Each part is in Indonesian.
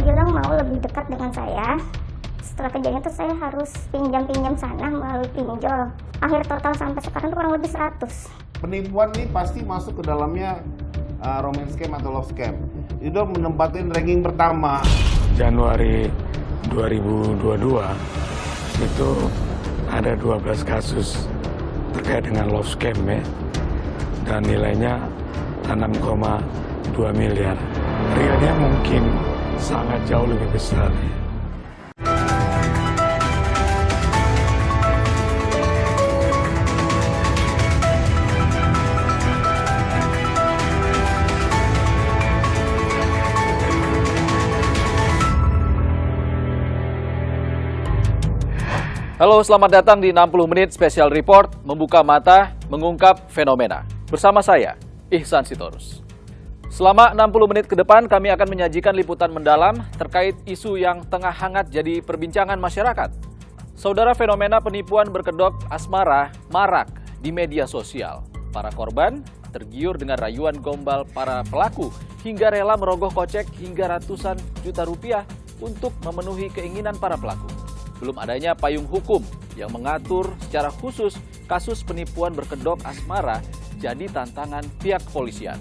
bilang mau lebih dekat dengan saya. Setelah kejadian itu saya harus pinjam sana melalui pinjol. Akhir total sampai sekarang itu kurang lebih 100. Penipuan ini pasti masuk ke dalamnya romance scam atau love scam. Itu menempatin ranking pertama. Januari 2022 itu ada 12 kasus terkait dengan love scam ya, dan nilainya 6,2 miliar. Realnya mungkin sangat jauh lebih besar. Halo, selamat datang di 60 Menit Special Report, membuka mata, mengungkap fenomena. Bersama saya, Ihsan Sitorus. Selama 60 menit ke depan, kami akan menyajikan liputan mendalam terkait isu yang tengah hangat jadi perbincangan masyarakat. Saudara, fenomena penipuan berkedok asmara marak di media sosial. Para korban tergiur dengan rayuan gombal para pelaku hingga rela merogoh kocek hingga ratusan juta rupiah untuk memenuhi keinginan para pelaku. Belum adanya payung hukum yang mengatur secara khusus kasus penipuan berkedok asmara jadi tantangan pihak kepolisian.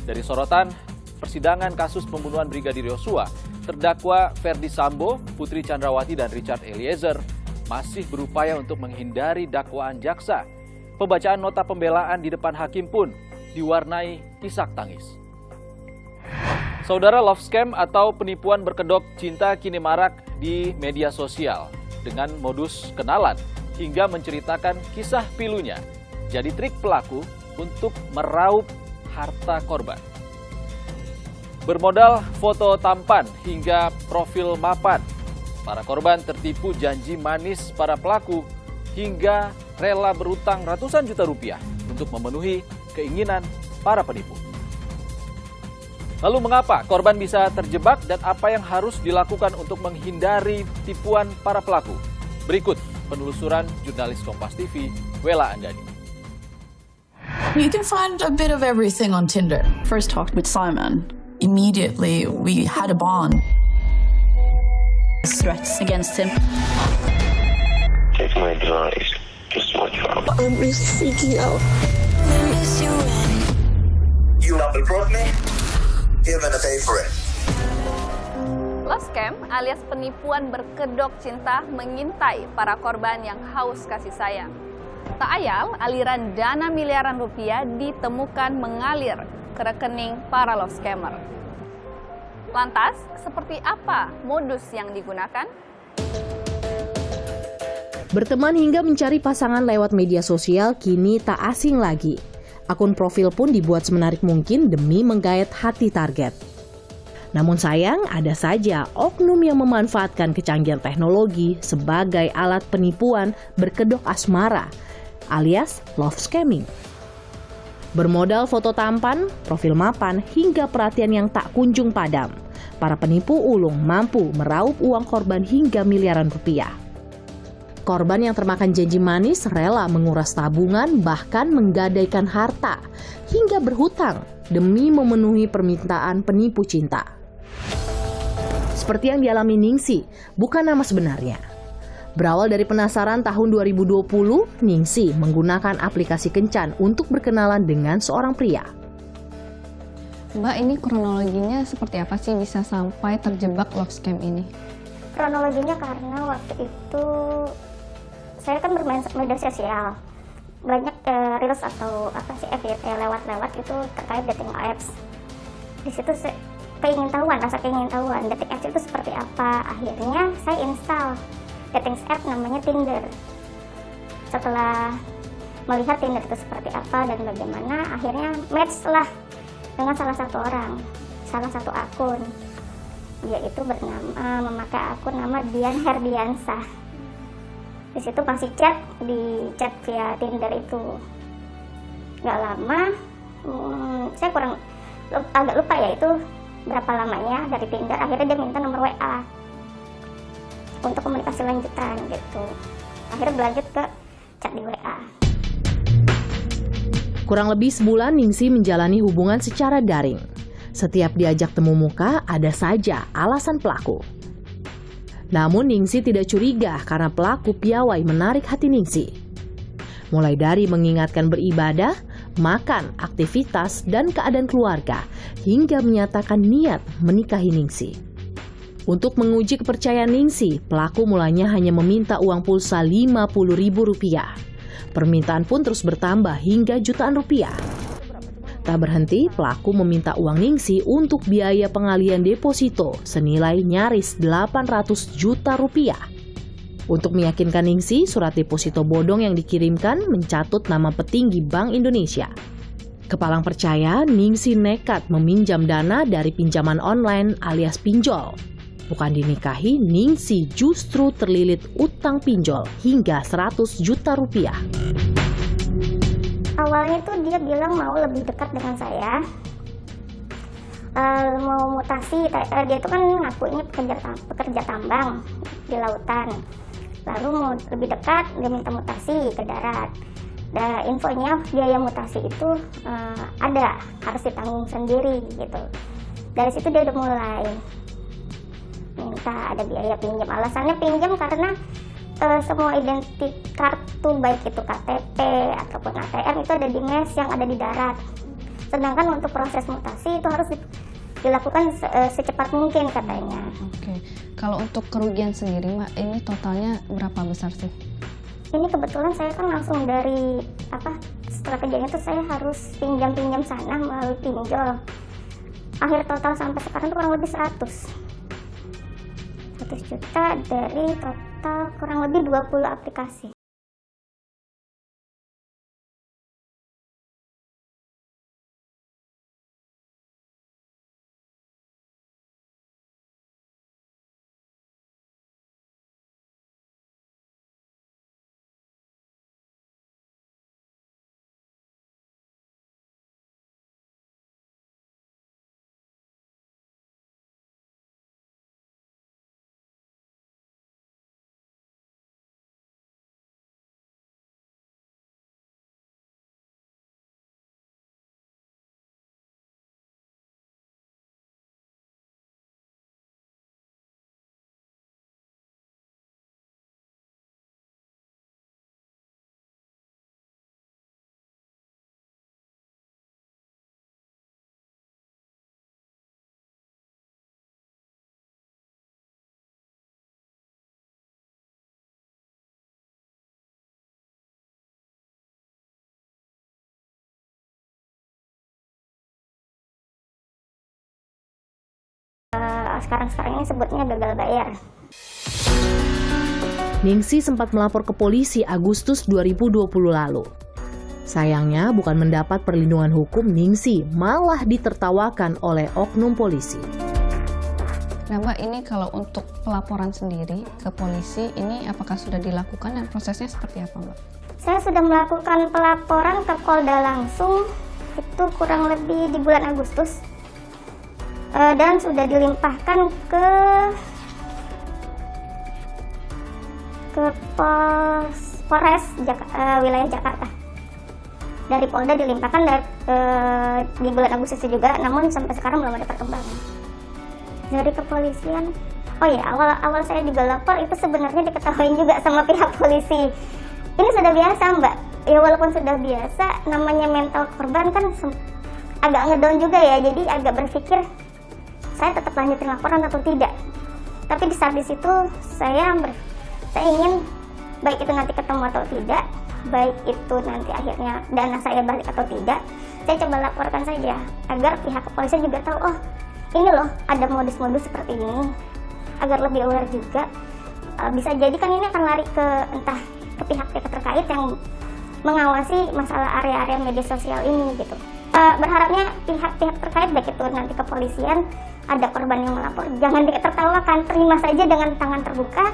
Dari sorotan persidangan kasus pembunuhan Brigadir Yosua, terdakwa Ferdy Sambo, Putri Chandrawati, dan Richard Eliezer masih berupaya untuk menghindari dakwaan jaksa. Pembacaan nota pembelaan di depan hakim pun diwarnai isak tangis. Saudara, love scam atau penipuan berkedok cinta kini marak di media sosial dengan modus kenalan hingga menceritakan kisah pilunya. Jadi trik pelaku untuk meraup harta korban. Bermodal foto tampan hingga profil mapan, para korban tertipu janji manis para pelaku hingga rela berutang ratusan juta rupiah untuk memenuhi keinginan para penipu. Lalu mengapa korban bisa terjebak dan apa yang harus dilakukan untuk menghindari tipuan para pelaku? Berikut penelusuran jurnalis Kompas TV, Wela Andani. You can find a bit of everything on Tinder. First talked with Simon. Immediately, we had a bond. Threats against him. Take my advice. Just watch out. I'm really freaking out. You double cross me? You're gonna pay for it. Love scam alias penipuan berkedok cinta mengintai para korban yang haus kasih sayang. Tak ayal, aliran dana miliaran rupiah ditemukan mengalir ke rekening para love scammer. Lantas, seperti apa modus yang digunakan? Berteman hingga mencari pasangan lewat media sosial kini tak asing lagi. Akun profil pun dibuat semenarik mungkin demi menggait hati target. Namun sayang, ada saja oknum yang memanfaatkan kecanggihan teknologi sebagai alat penipuan berkedok asmara, alias love scamming. Bermodal foto tampan, profil mapan, hingga perhatian yang tak kunjung padam, para penipu ulung mampu meraup uang korban hingga miliaran rupiah. Korban yang termakan janji manis rela menguras tabungan bahkan menggadaikan harta hingga berhutang demi memenuhi permintaan penipu cinta. Seperti yang dialami Ningsi, bukan nama sebenarnya. Berawal dari penasaran tahun 2020, Ningsi menggunakan aplikasi Kencan untuk berkenalan dengan seorang pria. Mbak, ini kronologinya seperti apa sih bisa sampai terjebak love scam ini? Kronologinya karena waktu itu saya kan bermain media sosial, banyak reels atau apa sih FYP lewat-lewat itu terkait dating apps. Di situ saya rasa keingin tahuan dating apps itu seperti apa. Akhirnya saya install dating app namanya Tinder. Setelah melihat Tinder itu seperti apa dan bagaimana, akhirnya match lah dengan salah satu akun. Dia itu bernama memakai akun nama Dian Herdiansah. Di situ masih chat via Tinder itu. Nggak lama, saya agak lupa ya itu berapa lamanya dari Tinder. Akhirnya dia minta nomor WA untuk komunikasi lanjutan gitu. Akhirnya berlanjut ke chat di WA. Kurang lebih sebulan Ningsi menjalani hubungan secara daring. Setiap diajak temu muka, ada saja alasan pelaku. Namun Ningsi tidak curiga karena pelaku piawai menarik hati Ningsi. Mulai dari mengingatkan beribadah, makan, aktivitas, dan keadaan keluarga, hingga menyatakan niat menikahi Ningsi. Untuk menguji kepercayaan Ningsi, pelaku mulanya hanya meminta uang pulsa Rp50.000. Permintaan pun terus bertambah hingga jutaan rupiah. Tak berhenti, pelaku meminta uang Ningsi untuk biaya pengalian deposito senilai nyaris 800 juta rupiah. Untuk meyakinkan Ningsi, surat deposito bodong yang dikirimkan mencatut nama petinggi Bank Indonesia. Kepalang percaya, Ningsi nekat meminjam dana dari pinjaman online alias pinjol. Bukan dinikahi, Ningsi justru terlilit utang pinjol hingga 100 juta rupiah. Awalnya tuh dia bilang mau lebih dekat dengan saya, mau mutasi. Dia tuh kan ngakunya pekerja tambang di lautan, lalu mau lebih dekat, dia minta mutasi ke darat. Dan infonya biaya mutasi itu ada, harus ditanggung sendiri gitu. Dari situ dia udah mulai minta ada biaya pinjam. Alasannya pinjam karena semua identik kartu, baik itu KTP ataupun ATM, itu ada di mes yang ada di darat. Sedangkan untuk proses mutasi itu harus dilakukan secepat mungkin katanya. Oke, kalau untuk kerugian sendiri Mbak, ini totalnya berapa besar sih? Ini kebetulan saya kan langsung dari setelah kejadian itu saya harus pinjam sana melalui pinjol. Akhir total sampai sekarang itu kurang lebih 100 juta dari total kurang lebih 20 aplikasi. Sekarang ini sebutnya gagal bayar. Ningsi sempat melapor ke polisi Agustus 2020 lalu. Sayangnya bukan mendapat perlindungan hukum, Ningsi malah ditertawakan oleh oknum polisi. Nah Mbak, ini kalau untuk pelaporan sendiri ke polisi, ini apakah sudah dilakukan dan prosesnya seperti apa Mbak? Saya sudah melakukan pelaporan ke Polda langsung, itu kurang lebih di bulan Agustus. Dan sudah dilimpahkan ke Polres wilayah Jakarta. Dari Polda dilimpahkan di bulan Agustus juga, namun sampai sekarang belum ada perkembangan. Dari kepolisian, oh ya, awal saya juga lapor itu sebenarnya diketahui juga sama pihak polisi. Ini sudah biasa Mbak, ya walaupun sudah biasa, namanya mental korban kan agak ngedown juga ya, jadi agak berpikir saya tetap lanjutin laporan atau tidak. Tapi di saat situ saya ingin, baik itu nanti ketemu atau tidak, baik itu nanti akhirnya dana saya balik atau tidak, saya coba laporkan saja agar pihak kepolisian juga tahu, oh ini loh ada modus-modus seperti ini, agar lebih aware juga. Bisa jadi kan ini akan lari ke entah ke pihak-pihak terkait yang mengawasi masalah area-area media sosial ini gitu. Berharapnya pihak-pihak terkait, baik itu nanti kepolisian, ada korban yang melapor, jangan ditertawakan, terima saja dengan tangan terbuka,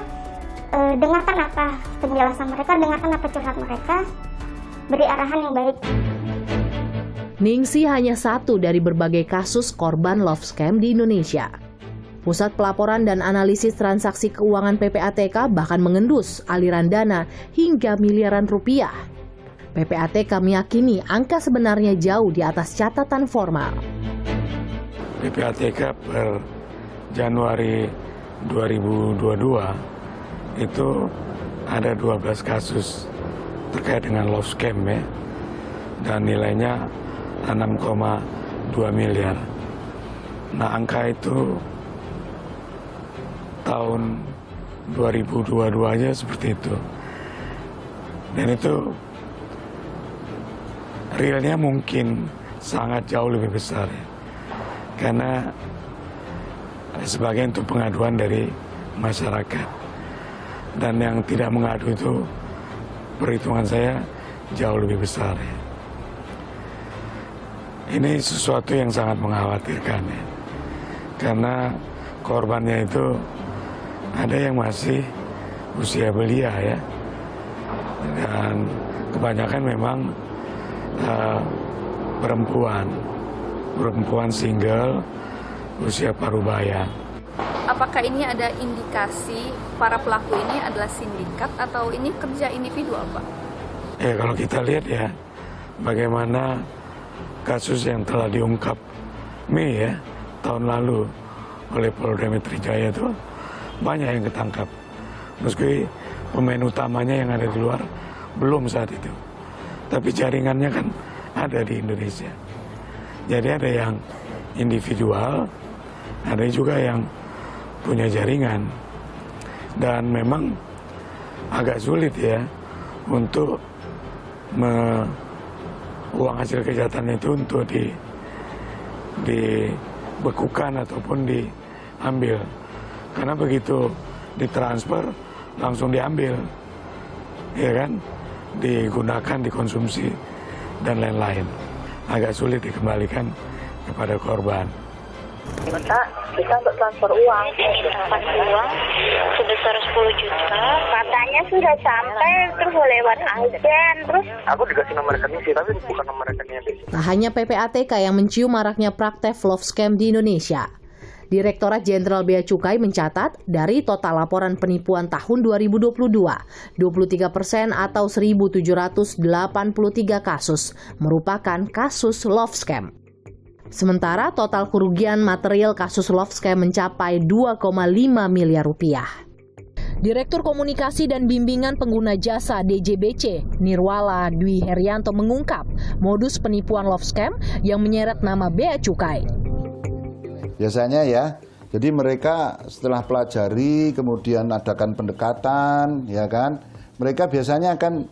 dengarkan apa penjelasan mereka, dengarkan apa curhat mereka, beri arahan yang baik. Ningsi hanya satu dari berbagai kasus korban love scam di Indonesia. Pusat Pelaporan dan Analisis Transaksi Keuangan PPATK bahkan mengendus aliran dana hingga miliaran rupiah. PPATK meyakini angka sebenarnya jauh di atas catatan formal. PPATK per Januari 2022 itu ada 12 kasus terkait dengan love scam ya, dan nilainya 6,2 miliar. Nah, angka itu tahun 2022 aja seperti itu. Dan itu realnya mungkin sangat jauh lebih besar ya. Karena sebagian itu pengaduan dari masyarakat. Dan yang tidak mengadu itu perhitungan saya jauh lebih besar ya. Ini sesuatu yang sangat mengkhawatirkan ya. Karena korbannya itu ada yang masih usia belia ya, dan kebanyakan memang perempuan single usia parubaya. Apakah ini ada indikasi para pelaku ini adalah sindikat atau ini kerja individual, Pak? Ya, kalau kita lihat ya, bagaimana kasus yang telah diungkap Mei ya, tahun lalu oleh Polda Metro Jaya itu banyak yang ketangkap. Meski pemain utamanya yang ada di luar belum saat itu. Tapi jaringannya kan ada di Indonesia. Jadi ada yang individual, ada juga yang punya jaringan. Dan memang agak sulit ya untuk uang hasil kejahatan itu untuk dibekukan ataupun diambil. Karena begitu ditransfer langsung diambil, ya kan, digunakan, dikonsumsi dan lain-lain. Agak sulit dikembalikan kepada korban. Kita untuk transfer uang sebesar 10 juta, katanya sudah sampai, terus lewat agen, terus Aku dikasih nomor rekening sih, tapi bukan nomor rekeningnya. Tak hanya PPATK yang mencium maraknya praktek love scam di Indonesia. Direktorat Jenderal Bea Cukai mencatat dari total laporan penipuan tahun 2022, 23% atau 1.783 kasus merupakan kasus love scam. Sementara total kerugian material kasus love scam mencapai 2,5 miliar rupiah. Direktur Komunikasi dan Bimbingan Pengguna Jasa DJBC, Nirwala Dwi Herianto mengungkap modus penipuan love scam yang menyeret nama Bea Cukai. Biasanya ya, jadi mereka setelah pelajari kemudian adakan pendekatan, ya kan, mereka biasanya akan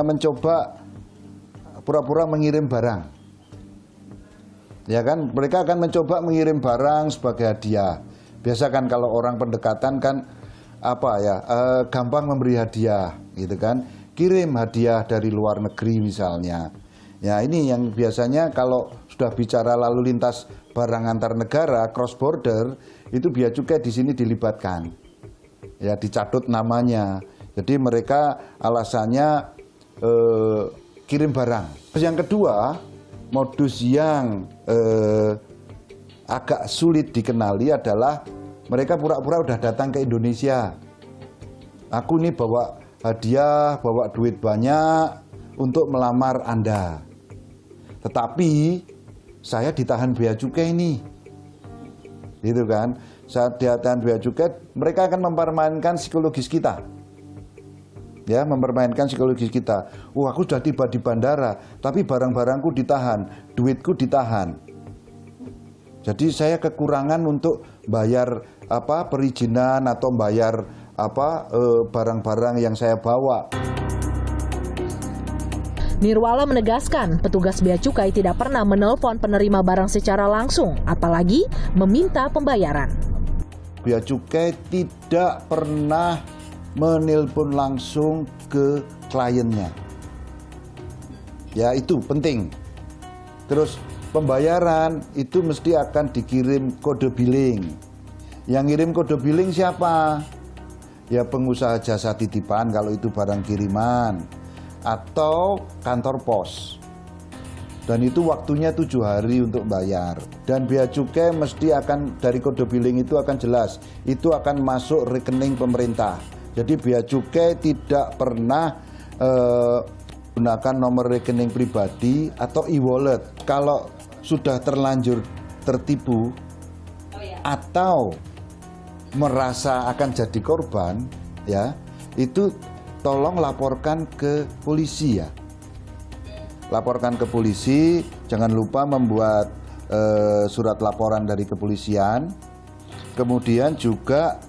mencoba pura-pura mengirim barang, ya kan, mereka akan mencoba mengirim barang sebagai hadiah. Biasa kan kalau orang pendekatan kan gampang memberi hadiah, gitu kan, kirim hadiah dari luar negeri misalnya. Ya, ini yang biasanya kalau sudah bicara lalu lintas barang antar negara, cross border, itu bea cukai di sini dilibatkan. Ya, dicatut namanya. Jadi mereka alasannya kirim barang. Yang kedua, modus yang agak sulit dikenali adalah mereka pura-pura udah datang ke Indonesia. Aku nih bawa hadiah, bawa duit banyak untuk melamar Anda. Tetapi saya ditahan bea cukai ini, gitu kan? Saat ditahan bea cukai, mereka akan mempermainkan psikologis kita, ya, mempermainkan psikologis kita. Aku sudah tiba di bandara, tapi barang-barangku ditahan, duitku ditahan. Jadi saya kekurangan untuk bayar perizinan atau bayar barang-barang yang saya bawa. Nirwala menegaskan petugas bea cukai tidak pernah menelpon penerima barang secara langsung, apalagi meminta pembayaran. Bea cukai tidak pernah menelpon langsung ke kliennya. Ya, itu penting. Terus pembayaran itu mesti akan dikirim kode billing. Yang ngirim kode billing siapa? Ya, pengusaha jasa titipan kalau itu barang kiriman, atau kantor pos. Dan itu waktunya 7 hari untuk bayar. Dan bea cukai mesti akan dari kode billing itu akan jelas, itu akan masuk rekening pemerintah. Jadi bea cukai tidak pernah gunakan nomor rekening pribadi atau e-wallet. Kalau sudah terlanjur tertipu atau merasa akan jadi korban, ya, itu tolong laporkan ke polisi ya. Laporkan ke polisi, jangan lupa membuat surat laporan dari kepolisian. Kemudian juga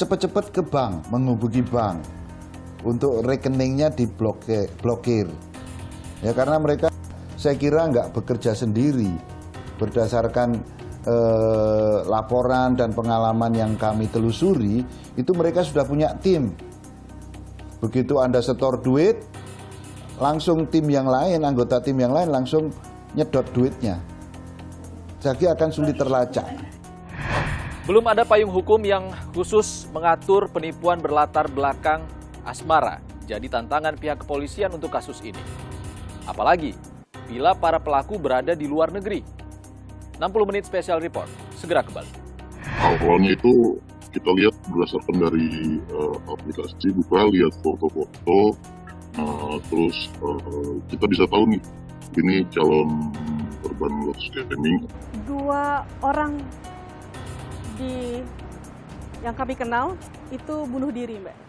cepat-cepat ke bank, menghubungi bank untuk rekeningnya diblokir. Ya, karena mereka saya kira nggak bekerja sendiri. Berdasarkan laporan dan pengalaman yang kami telusuri, itu mereka sudah punya tim. Begitu Anda setor duit, langsung tim yang lain, anggota tim yang lain langsung nyedot duitnya. Jadi akan sulit terlacak. Belum ada payung hukum yang khusus mengatur penipuan berlatar belakang asmara. Jadi tantangan pihak kepolisian untuk kasus ini. Apalagi bila para pelaku berada di luar negeri. 60 menit special report, segera kembali. Awalnya itu kita lihat berdasarkan dari aplikasi buka, lihat foto-foto, terus kita bisa tahu nih, ini calon korban love scamming. 2 orang yang kami kenal itu bunuh diri, Mbak.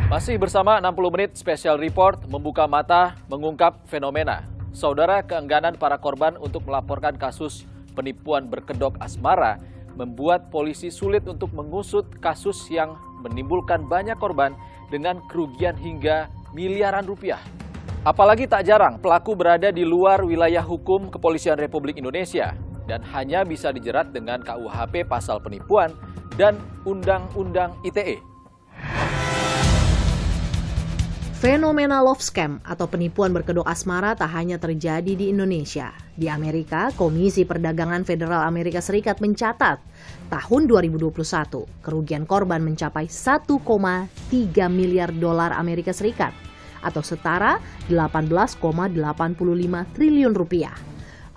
Masih bersama 60 menit special report membuka mata mengungkap fenomena. Saudara, keengganan para korban untuk melaporkan kasus penipuan berkedok asmara membuat polisi sulit untuk mengusut kasus yang menimbulkan banyak korban dengan kerugian hingga miliaran rupiah. Apalagi tak jarang pelaku berada di luar wilayah hukum Kepolisian Republik Indonesia dan hanya bisa dijerat dengan KUHP pasal penipuan dan Undang-Undang ITE. Fenomena love scam atau penipuan berkedok asmara tak hanya terjadi di Indonesia. Di Amerika, Komisi Perdagangan Federal Amerika Serikat mencatat tahun 2021 kerugian korban mencapai 1,3 miliar dolar Amerika Serikat atau setara 18,85 triliun rupiah.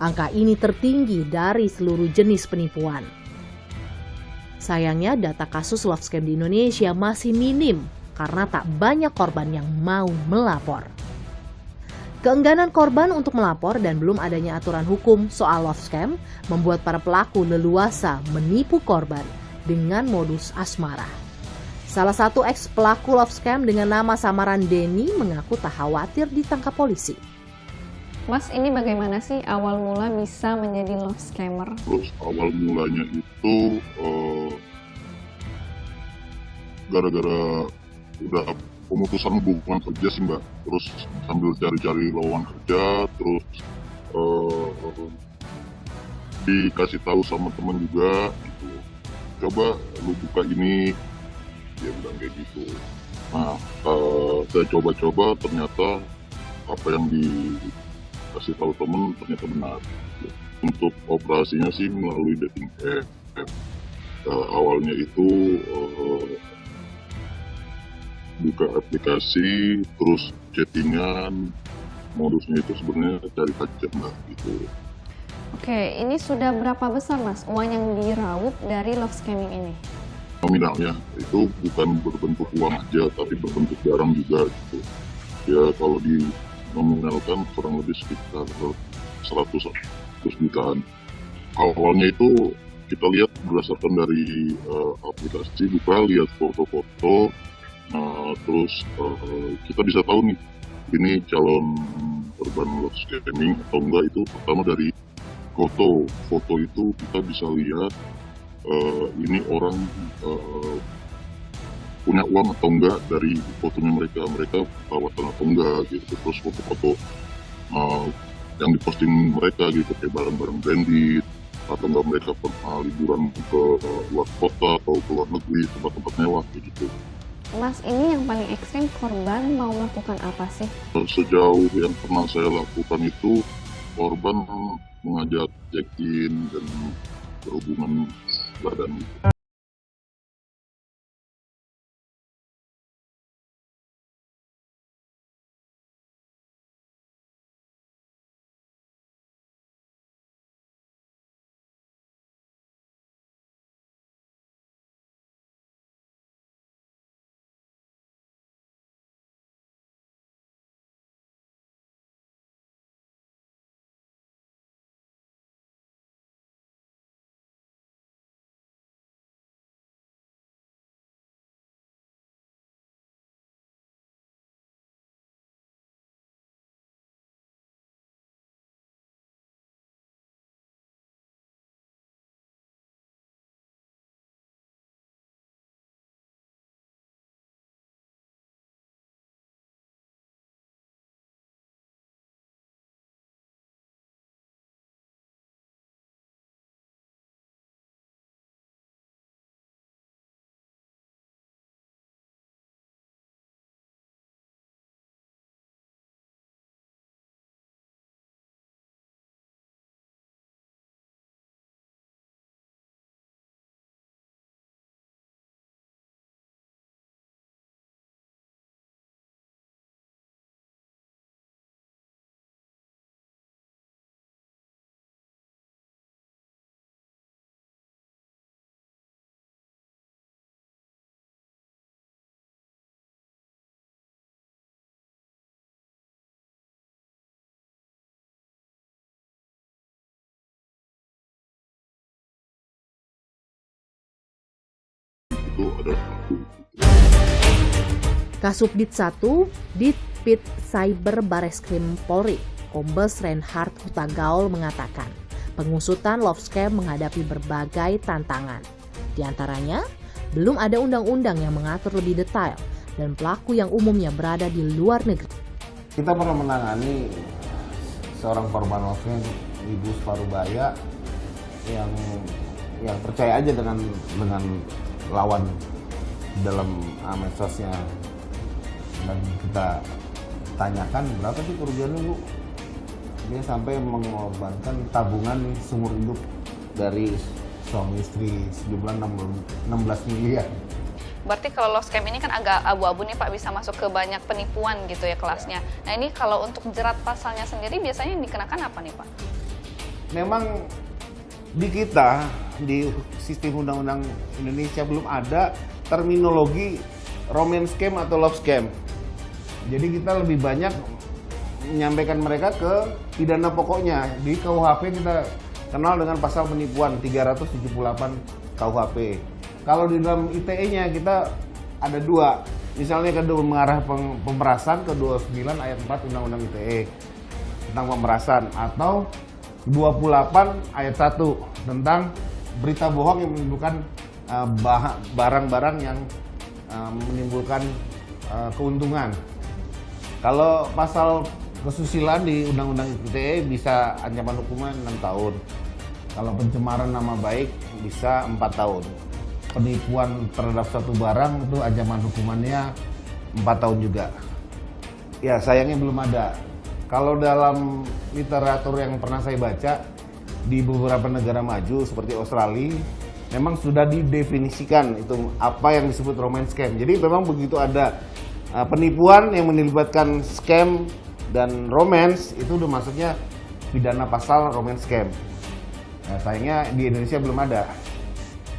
Angka ini tertinggi dari seluruh jenis penipuan. Sayangnya data kasus love scam di Indonesia masih minim karena tak banyak korban yang mau melapor. Keengganan korban untuk melapor dan belum adanya aturan hukum soal love scam membuat para pelaku leluasa menipu korban dengan modus asmara. Salah satu eks pelaku love scam dengan nama samaran Denny mengaku tak khawatir ditangkap polisi. Mas, ini bagaimana sih awal mula bisa menjadi love scammer? Terus awal mulanya itu gara-gara udah pemutusan hubungan kerja sih Mbak, terus sambil cari-cari lowongan kerja, terus dikasih tahu sama teman juga gitu, coba lu buka ini, dia bilang kayak gitu. Nah, saya coba-coba, ternyata apa yang dikasih tahu teman ternyata benar. Untuk operasinya sih melalui dating app. Awalnya itu buka aplikasi, terus chattingan, modusnya itu sebenarnya cari pacar Mbak gitu. Oke, ini sudah berapa besar Mas uang yang diraup dari love scamming ini? Nominalnya itu bukan berbentuk uang aja, tapi berbentuk barang juga gitu. Ya kalau dinominalkan kurang lebih sekitar 100 jutaan. Awalnya itu kita lihat berdasarkan dari aplikasi buka, lihat foto-foto. Terus kita bisa tahu nih, ini calon korban love scamming atau enggak, itu pertama dari foto. Foto itu kita bisa lihat ini orang punya uang atau enggak dari fotonya mereka perawatan atau enggak gitu. Terus foto-foto yang diposting mereka gitu, kayak barang-barang branded, atau enggak mereka pernah liburan ke luar kota atau ke luar negeri, tempat-tempat mewah gitu. Mas, ini yang paling ekstrim korban mau melakukan apa sih? Sejauh yang pernah saya lakukan itu, korban mengajak check-in dan berhubungan badan. ada pelaku. Kasubdit 1, Ditpit Cyber Bareskrim Polri, Kombes Reinhard Huta Gaul mengatakan, pengusutan love scam menghadapi berbagai tantangan. Di antaranya, belum ada undang-undang yang mengatur lebih detail dan pelaku yang umumnya berada di luar negeri. Kita pernah menangani seorang korban love scam, Ibu Separubaya, yang percaya aja dengan lawan dalam medsosnya, dan kita tanyakan berapa sih kerugiannya Bu? Dia sampai mengorbankan tabungan seumur hidup dari suami istri sejumlah 16 miliar. Berarti kalau love scam ini kan agak abu-abu nih Pak, bisa masuk ke banyak penipuan gitu ya kelasnya. Nah ini kalau untuk jerat pasalnya sendiri biasanya yang dikenakan apa nih Pak? Memang di kita, di sistem undang-undang Indonesia belum ada terminologi romance scam atau love scam. Jadi kita lebih banyak menyampaikan mereka ke pidana pokoknya. Di KUHP kita kenal dengan pasal penipuan 378 KUHP. Kalau di dalam ITE-nya kita ada dua. Misalnya kedua mengarah pemerasan ke 29 ayat 4 Undang-Undang ITE tentang pemerasan, atau 28 ayat 1 tentang berita bohong yang menimbulkan barang-barang yang menimbulkan keuntungan. Kalau pasal kesusilaan di Undang-Undang ITE bisa ancaman hukuman 6 tahun. Kalau pencemaran nama baik bisa 4 tahun. Penipuan terhadap satu barang itu ancaman hukumannya 4 tahun juga. Ya sayangnya belum ada. Kalau dalam literatur yang pernah saya baca, di beberapa negara maju seperti Australia, memang sudah didefinisikan itu apa yang disebut romance scam. Jadi memang begitu ada penipuan yang melibatkan scam dan romance, itu udah masuknya pidana pasal romance scam. Nah, sayangnya di Indonesia belum ada.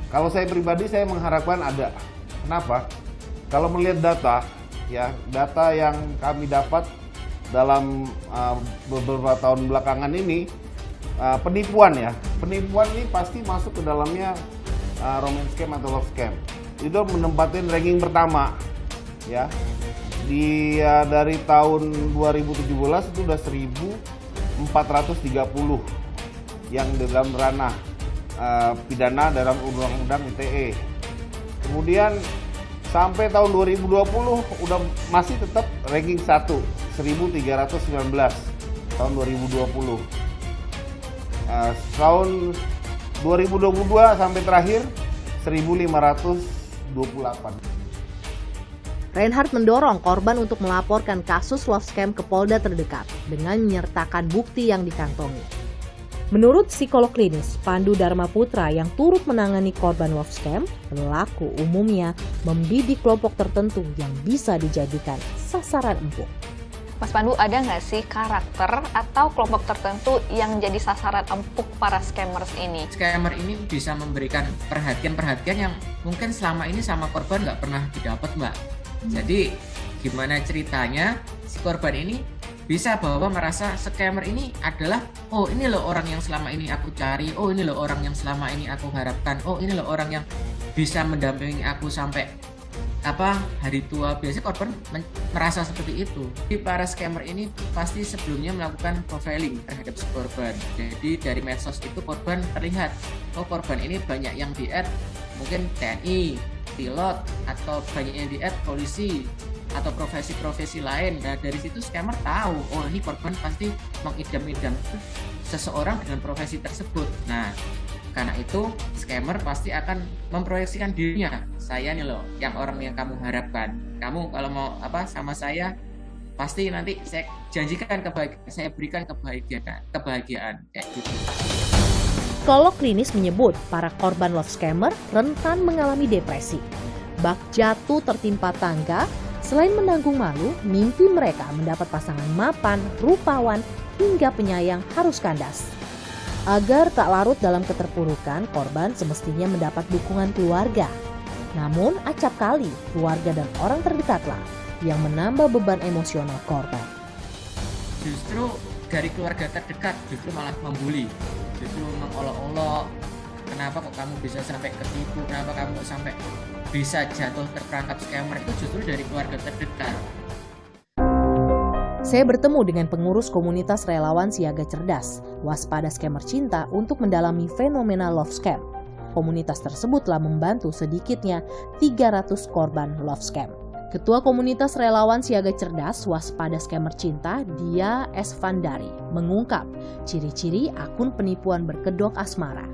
Kalau saya pribadi, saya mengharapkan ada. Kenapa? Kalau melihat data, ya data yang kami dapat dalam beberapa tahun belakangan ini, penipuan ini pasti masuk ke dalamnya romance scam atau love scam. Itu menempatin ranking pertama, ya. Dari tahun 2017 itu udah 1.430 yang dalam ranah pidana dalam Undang-Undang ITE. Kemudian sampai tahun 2020 udah masih tetap ranking 1, 1.319 tahun 2020. Tahun 2022 sampai terakhir 1.528. Reinhard mendorong korban untuk melaporkan kasus love scam ke Polda terdekat dengan menyertakan bukti yang dikantongi. Menurut psikolog klinis Pandu Dharma Putra yang turut menangani korban love scam, pelaku umumnya membidik kelompok tertentu yang bisa dijadikan sasaran empuk. Mas Pandu, ada nggak sih karakter atau kelompok tertentu yang jadi sasaran empuk para scammers ini? Scammer ini bisa memberikan perhatian-perhatian yang mungkin selama ini sama korban nggak pernah didapat, Mbak. Jadi gimana ceritanya si korban ini bisa bahwa merasa scammer ini adalah, oh ini loh orang yang selama ini aku cari, oh ini loh orang yang selama ini aku harapkan, oh ini loh orang yang bisa mendampingi aku sampai hari tua. Biasanya korban merasa seperti itu. Jadi para scammer ini pasti sebelumnya melakukan profiling terhadap si korban. Jadi dari medsos itu korban terlihat, oh korban ini banyak yang di-add mungkin TNI, pilot, atau banyak yang di-add polisi atau profesi-profesi lain. Nah dari situ scammer tahu, oh ini korban pasti mengidam-idam seseorang dengan profesi tersebut. Nah karena itu scammer pasti akan memproyeksikan dirinya, saya nih loh yang orang yang kamu harapkan, kamu kalau mau sama saya pasti nanti saya janjikan kebahagiaan, saya berikan kebahagiaan kayak gitu. Psikolog klinis menyebut para korban love scammer rentan mengalami depresi, bak jatuh tertimpa tangga. Selain menanggung malu, mimpi mereka mendapat pasangan mapan, rupawan, hingga penyayang harus kandas. Agar tak larut dalam keterpurukan, korban semestinya mendapat dukungan keluarga. Namun acap kali keluarga dan orang terdekatlah yang menambah beban emosional korban. Justru dari keluarga terdekat justru malah membuli, justru mengolok-olok. Kenapa kok kamu bisa sampai ketipu? Kenapa kamu sampai bisa jatuh terperangkap scammer itu justru dari keluarga terdekat. Saya bertemu dengan pengurus komunitas relawan Siaga Cerdas, Waspada Scammer Cinta untuk mendalami fenomena love scam. Komunitas tersebut telah membantu sedikitnya 300 korban love scam. Ketua komunitas relawan Siaga Cerdas, Waspada Scammer Cinta, Dia S. Vandari, mengungkap ciri-ciri akun penipuan berkedok asmara.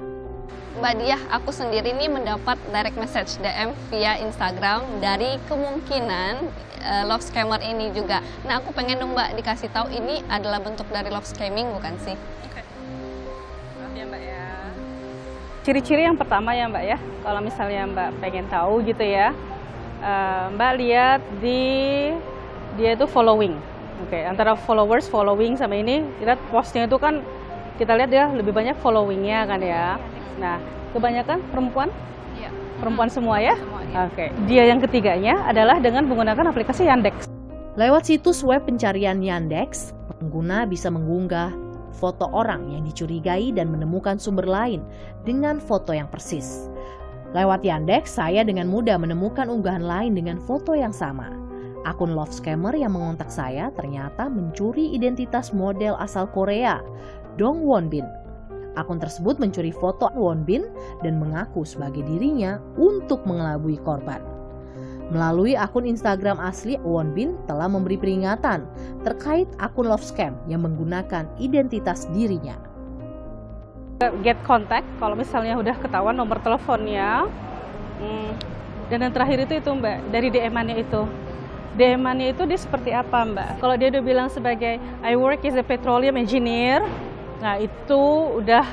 Mbak Diah, aku sendiri nih mendapat direct message DM via Instagram dari kemungkinan love scammer ini juga. Nah, aku pengen dong Mbak dikasih tahu ini adalah bentuk dari love scamming bukan sih? Oke. Maaf ya Mbak ya. Ciri-ciri yang pertama ya Mbak ya, kalau misalnya Mbak pengen tahu gitu ya, Mbak lihat dia itu following. Oke, antara following sama ini, lihat postnya itu kan kita lihat dia lebih banyak followingnya kan ya. Nah, kebanyakan perempuan? Iya. Perempuan semua ya? Oke. Dia yang ketiganya adalah dengan menggunakan aplikasi Yandex. Lewat situs web pencarian Yandex, pengguna bisa mengunggah foto orang yang dicurigai dan menemukan sumber lain dengan foto yang persis. Lewat Yandex, saya dengan mudah menemukan unggahan lain dengan foto yang sama. Akun love scammer yang mengontak saya ternyata mencuri identitas model asal Korea, Dong Wonbin. Akun tersebut mencuri foto Wonbin dan mengaku sebagai dirinya untuk mengelabui korban. Melalui akun Instagram asli, Wonbin telah memberi peringatan terkait akun love scam yang menggunakan identitas dirinya. Get contact, kalau misalnya udah ketahuan nomor teleponnya, dan yang terakhir itu Mbak, dari DM-annya itu. DM-annya itu dia seperti apa Mbak? Kalau dia udah bilang sebagai I work as a petroleum engineer, nah itu udah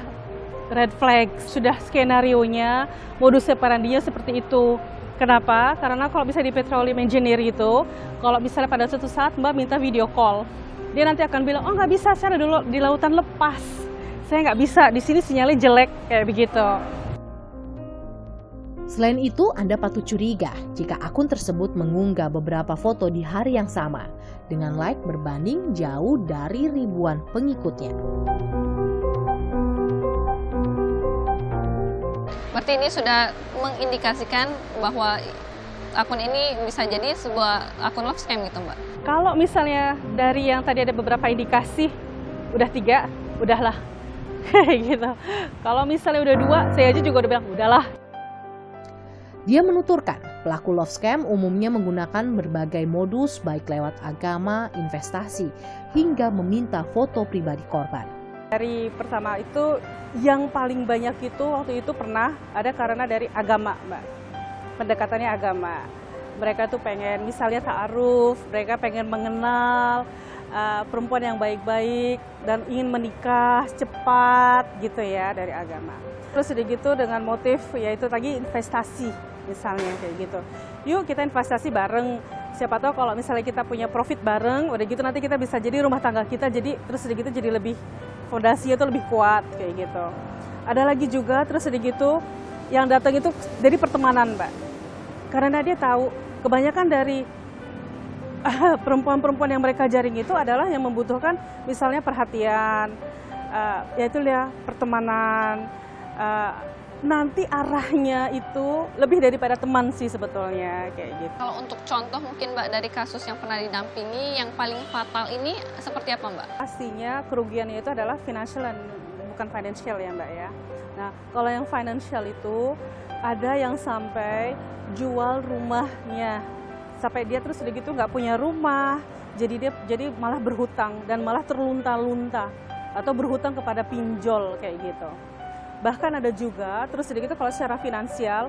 red flag, sudah skenarionya, modus operandinya seperti itu. Kenapa? Karena kalau bisa di petroleum engineer itu, kalau misalnya pada suatu saat Mbak minta video call, dia nanti akan bilang, oh nggak bisa, saya ada di lautan lepas, saya nggak bisa, di sini sinyalnya jelek, kayak begitu. Selain itu, Anda patut curiga jika akun tersebut mengunggah beberapa foto di hari yang sama, dengan like berbanding jauh dari ribuan pengikutnya. Berarti ini sudah mengindikasikan bahwa akun ini bisa jadi sebuah akun love scam gitu Mbak? Kalau misalnya dari yang tadi ada beberapa indikasi, udah 3, udahlah. Gitu. Kalau misalnya udah 2, saya aja juga udah bilang, udahlah. Dia menuturkan, pelaku love scam umumnya menggunakan berbagai modus baik lewat agama, investasi, hingga meminta foto pribadi korban. Dari pertama itu, yang paling banyak itu waktu itu pernah ada karena dari agama, Mbak. Pendekatannya agama. Mereka tuh pengen misalnya ta'aruf, mereka pengen mengenal perempuan yang baik-baik dan ingin menikah cepat gitu ya dari agama. Terus udah gitu dengan motif yaitu tadi investasi misalnya kayak gitu. Yuk kita investasi bareng. Siapa tahu kalau misalnya kita punya profit bareng, udah gitu nanti kita bisa jadi rumah tangga kita jadi terus udah gitu jadi lebih fondasinya tuh lebih kuat kayak gitu. Ada lagi juga terus udah gitu yang datang itu dari pertemanan, Mbak. Karena dia tahu kebanyakan dari perempuan-perempuan yang mereka jaring itu adalah yang membutuhkan misalnya perhatian, yaitu ya pertemanan. Nanti arahnya itu lebih daripada teman sih sebetulnya kayak gitu. Kalau untuk contoh mungkin Mbak dari kasus yang pernah didampingi yang paling fatal ini seperti apa Mbak? Pastinya kerugiannya itu adalah financial dan bukan financial ya Mbak ya. Nah kalau yang financial itu ada yang sampai jual rumahnya, sampai dia terus begitu nggak punya rumah, jadi malah berhutang dan malah terlunta-lunta atau berhutang kepada pinjol kayak gitu. Bahkan ada juga terus begitu kalau secara finansial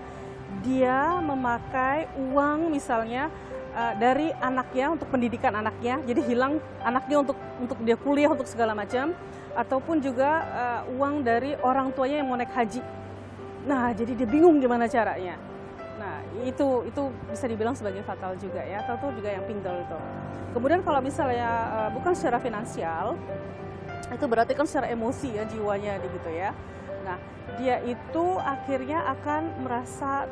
dia memakai uang misalnya dari anaknya untuk pendidikan anaknya, jadi hilang anaknya untuk dia kuliah untuk segala macam, ataupun juga uang dari orang tuanya yang mau naik haji. Nah jadi dia bingung gimana caranya. Nah itu bisa dibilang sebagai fatal juga ya, atau juga yang pinjol itu. Kemudian kalau misalnya bukan secara finansial, itu berarti kan secara emosi ya jiwanya gitu ya. Nah dia itu akhirnya akan merasa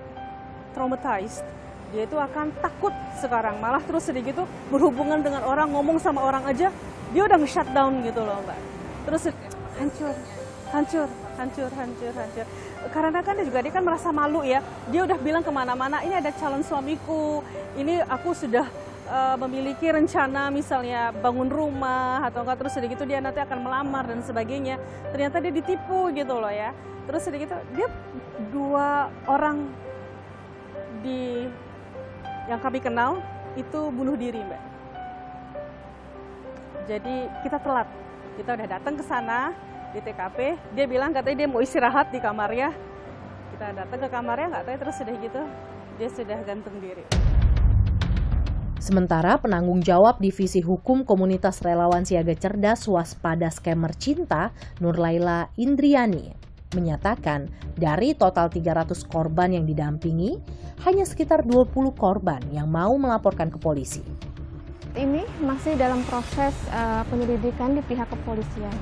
traumatized, dia itu akan takut sekarang, malah terus sedikit tuh berhubungan dengan orang, ngomong sama orang aja, dia udah nge-shutdown gitu loh Mbak. Terus hancur, hancur. Karena kan dia kan merasa malu ya. Dia udah bilang kemana-mana, ini ada calon suamiku, ini aku sudah memiliki rencana misalnya bangun rumah atau enggak, terus udah gitu dia nanti akan melamar dan sebagainya. Ternyata dia ditipu gitu loh ya. Terus udah gitu dia 2 orang yang kami kenal itu bunuh diri, Mbak. Jadi kita telat. Kita udah datang ke sana di TKP, dia bilang katanya dia mau istirahat di kamarnya. Kita datang ke kamarnya, nggak tahu terus sudah gitu dia sudah gantung diri. Sementara penanggung jawab Divisi Hukum Komunitas Relawan Siaga Cerdas Waspada Scammer Cinta, Nurlaila Indriani, menyatakan dari total 300 korban yang didampingi, hanya sekitar 20 korban yang mau melaporkan ke polisi. Ini masih dalam proses penyelidikan di pihak kepolisian.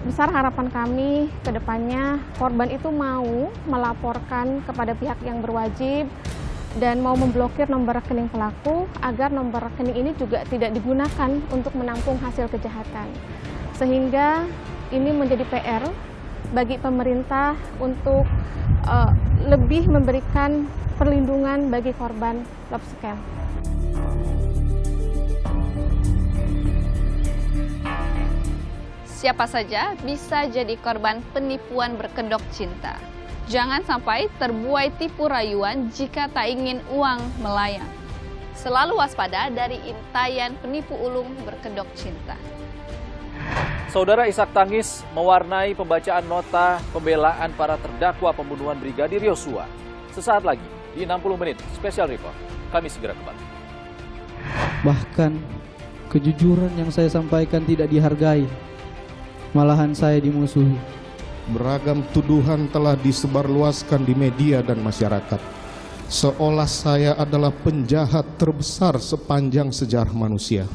Besar harapan kami ke depannya korban itu mau melaporkan kepada pihak yang berwajib dan mau memblokir nomor rekening pelaku agar nomor rekening ini juga tidak digunakan untuk menampung hasil kejahatan. Sehingga ini menjadi PR bagi pemerintah untuk lebih memberikan perlindungan bagi korban love scam. Siapa saja bisa jadi korban penipuan berkedok cinta. Jangan sampai terbuai tipu rayuan jika tak ingin uang melayang. Selalu waspada dari intayan penipu ulung berkedok cinta. Saudara, isak tangis mewarnai pembacaan nota pembelaan para terdakwa pembunuhan Brigadir Yosua. Sesaat lagi di 60 menit Special Report. Kami segera kembali. Bahkan kejujuran yang saya sampaikan tidak dihargai. Malahan saya dimusuhi. Beragam tuduhan telah disebarluaskan di media dan masyarakat. Seolah saya adalah penjahat terbesar sepanjang sejarah manusia.